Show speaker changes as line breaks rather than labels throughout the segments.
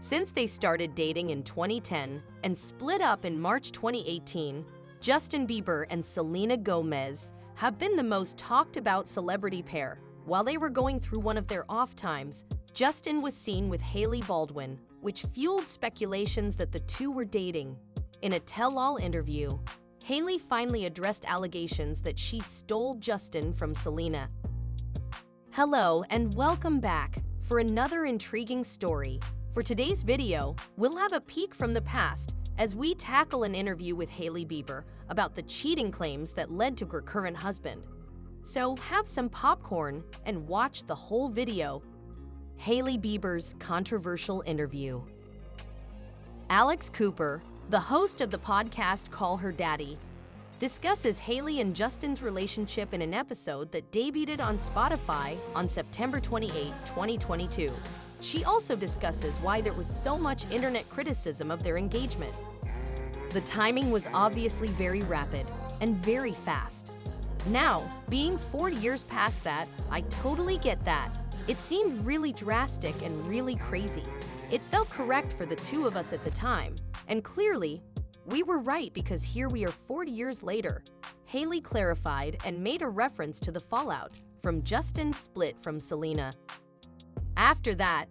Since they started dating in 2010 and split up in March 2018, Justin Bieber and Selena Gomez have been the most talked about celebrity pair. While they were going through one of their off times, Justin was seen with Hailey Baldwin, which fueled speculations that the two were dating. In a tell-all interview, Hailey finally addressed allegations that she stole Justin from Selena. Hello and welcome back for another intriguing story. For today's video, we'll have a peek from the past as we tackle an interview with Hailey Bieber about the cheating claims that led to her current husband. So have some popcorn and watch the whole video. Hailey Bieber's controversial interview. Alex Cooper, the host of the podcast Call Her Daddy, discusses Hailey and Justin's relationship in an episode that debuted on Spotify on September 28, 2022. She also discusses why there was so much internet criticism of their engagement. The timing was obviously very rapid and very fast. Now, being 4 years past that, I totally get that. It seemed really drastic and really crazy. It felt correct for the two of us at the time, and clearly, we were right because here we are 40 years later. Hailey clarified and made a reference to the fallout from Justin's split from Selena. After that,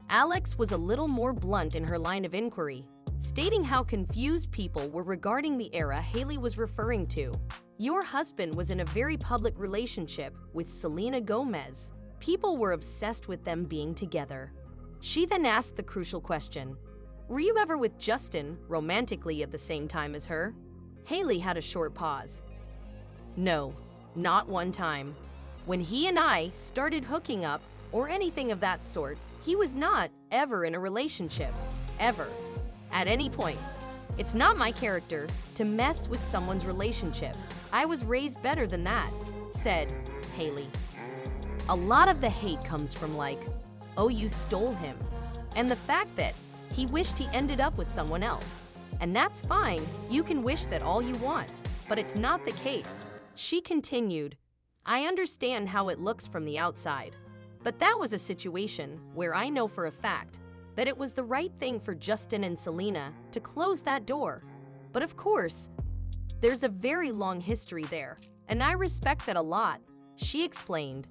Alex was a little more blunt in her line of inquiry, stating how confused people were regarding the era Hailey was referring to. Your husband was in a very public relationship with Selena Gomez. People were obsessed with them being together. She then asked the crucial question, were you ever with Justin romantically at the same time as her? Hailey had a short pause. No, not one time. When he and I started hooking up or anything of that sort, he was not ever in a relationship, ever, at any point. It's not my character to mess with someone's relationship. I was raised better than that, said Hailey. A lot of the hate comes from like, oh, you stole him, and the fact that he wished he ended up with someone else. And that's fine, you can wish that all you want, but it's not the case. She continued, I understand how it looks from the outside, but that was a situation where I know for a fact that it was the right thing for Justin and Selena to close that door. But of course, there's a very long history there, and I respect that a lot, she explained.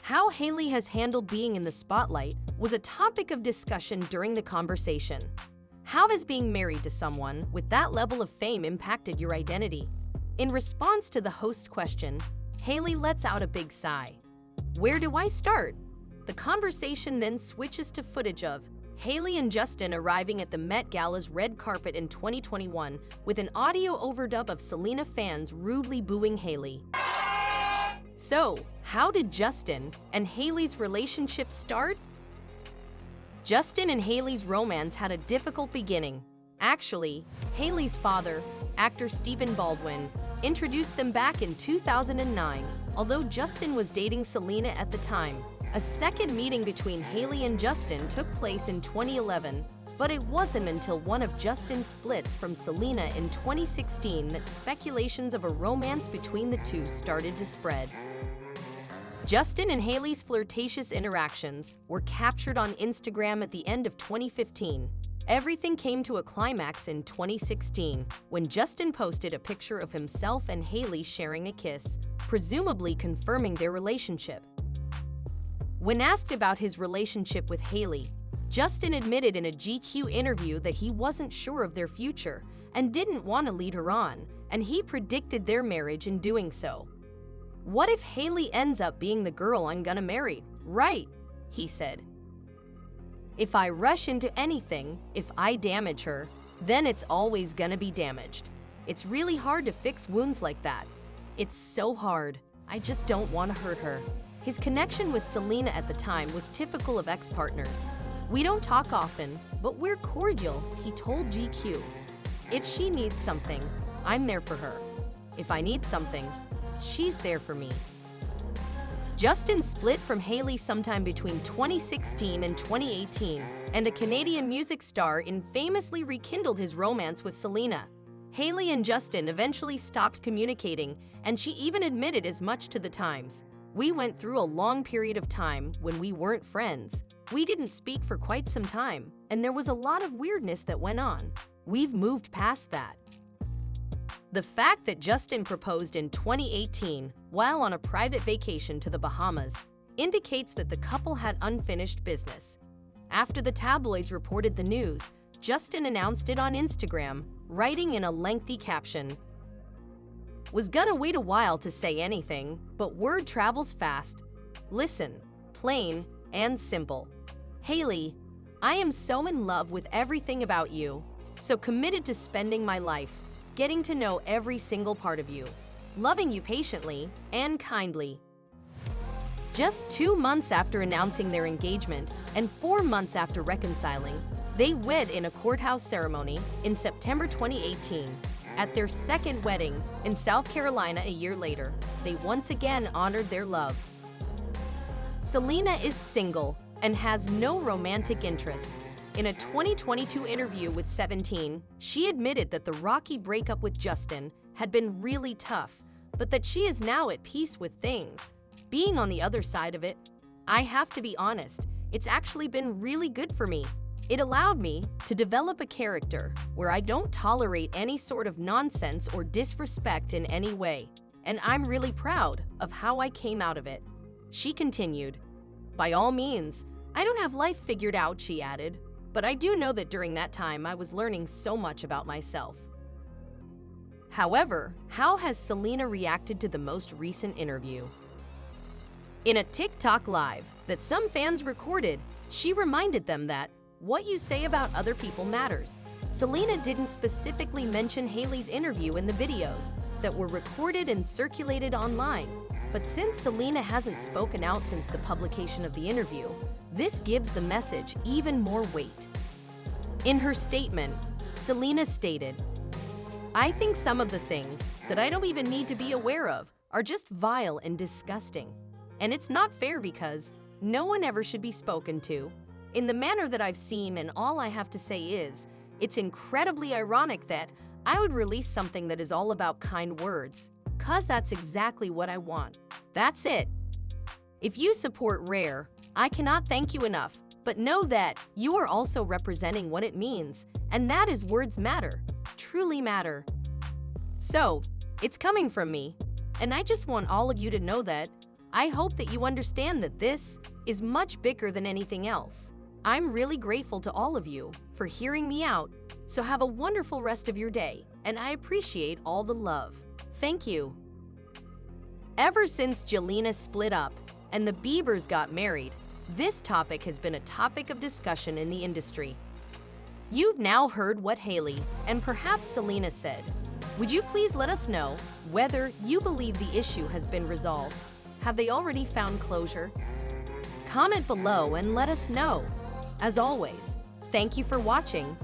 How Hailey has handled being in the spotlight was a topic of discussion during the conversation. How has being married to someone with that level of fame impacted your identity? In response to the host's question, Hailey lets out a big sigh. Where do I start? The conversation then switches to footage of Hailey and Justin arriving at the Met Gala's red carpet in 2021 with an audio overdub of Selena fans rudely booing Hailey. So, how did Justin and Hailey's relationship start? Justin and Hailey's romance had a difficult beginning. Actually, Hailey's father, actor Stephen Baldwin, introduced them back in 2009, although Justin was dating Selena at the time. A second meeting between Hailey and Justin took place in 2011, but it wasn't until one of Justin's splits from Selena in 2016 that speculations of a romance between the two started to spread. Justin and Hailey's flirtatious interactions were captured on Instagram at the end of 2015. Everything came to a climax in 2016 when Justin posted a picture of himself and Hailey sharing a kiss, presumably confirming their relationship. When asked about his relationship with Hailey, Justin admitted in a GQ interview that he wasn't sure of their future and didn't want to lead her on, and he predicted their marriage in doing so. What if Hailey ends up being the girl I'm gonna marry? Right, he said. If I rush into anything, if I damage her, then it's always gonna be damaged. It's really hard to fix wounds like that. It's so hard. I just don't want to hurt her. His connection with Selena at the time was typical of ex-partners. We don't talk often, but we're cordial, he told GQ. If she needs something, I'm there for her. If I need something, she's there for me. Justin split from Hailey sometime between 2016 and 2018, and a Canadian music star infamously rekindled his romance with Selena. Hailey and Justin eventually stopped communicating, and she even admitted as much to the Times. We went through a long period of time when we weren't friends. We didn't speak for quite some time, and there was a lot of weirdness that went on. We've moved past that. The fact that Justin proposed in 2018 while on a private vacation to the Bahamas indicates that the couple had unfinished business. After the tabloids reported the news, Justin announced it on Instagram, writing in a lengthy caption, "Was gonna wait a while to say anything, but word travels fast. Listen, plain and simple. Hailey, I am so in love with everything about you, so committed to spending my life, getting to know every single part of you, loving you patiently and kindly." Just 2 months after announcing their engagement and 4 months after reconciling, they wed in a courthouse ceremony in September 2018. At their second wedding in South Carolina a year later, they once again honored their love. Selena is single and has no romantic interests. In a 2022 interview with 17, she admitted that the rocky breakup with Justin had been really tough, but that she is now at peace with things. Being on the other side of it, I have to be honest, it's actually been really good for me. It allowed me to develop a character where I don't tolerate any sort of nonsense or disrespect in any way, and I'm really proud of how I came out of it. She continued, "By all means, I don't have life figured out," she added, "but I do know that during that time I was learning so much about myself." However, how has Selena reacted to the most recent interview? In a TikTok live that some fans recorded, she reminded them that what you say about other people matters. Selena didn't specifically mention Hailey's interview in the videos that were recorded and circulated online. But since Selena hasn't spoken out since the publication of the interview, this gives the message even more weight. In her statement, Selena stated, "I think some of the things that I don't even need to be aware of are just vile and disgusting. And it's not fair because no one ever should be spoken to in the manner that I've seen, and all I have to say is, it's incredibly ironic that I would release something that is all about kind words, 'cause that's exactly what I want. That's it. If you support Rare, I cannot thank you enough, but know that you are also representing what it means, and that is words matter, truly matter. So, it's coming from me, and I just want all of you to know that I hope that you understand that this is much bigger than anything else. I'm really grateful to all of you for hearing me out, so have a wonderful rest of your day, and I appreciate all the love. Thank you." Ever since Selena split up and the Biebers got married, this topic has been a topic of discussion in the industry. You've now heard what Hailey and perhaps Selena said. Would you please let us know whether you believe the issue has been resolved? Have they already found closure? Comment below and let us know. As always, thank you for watching,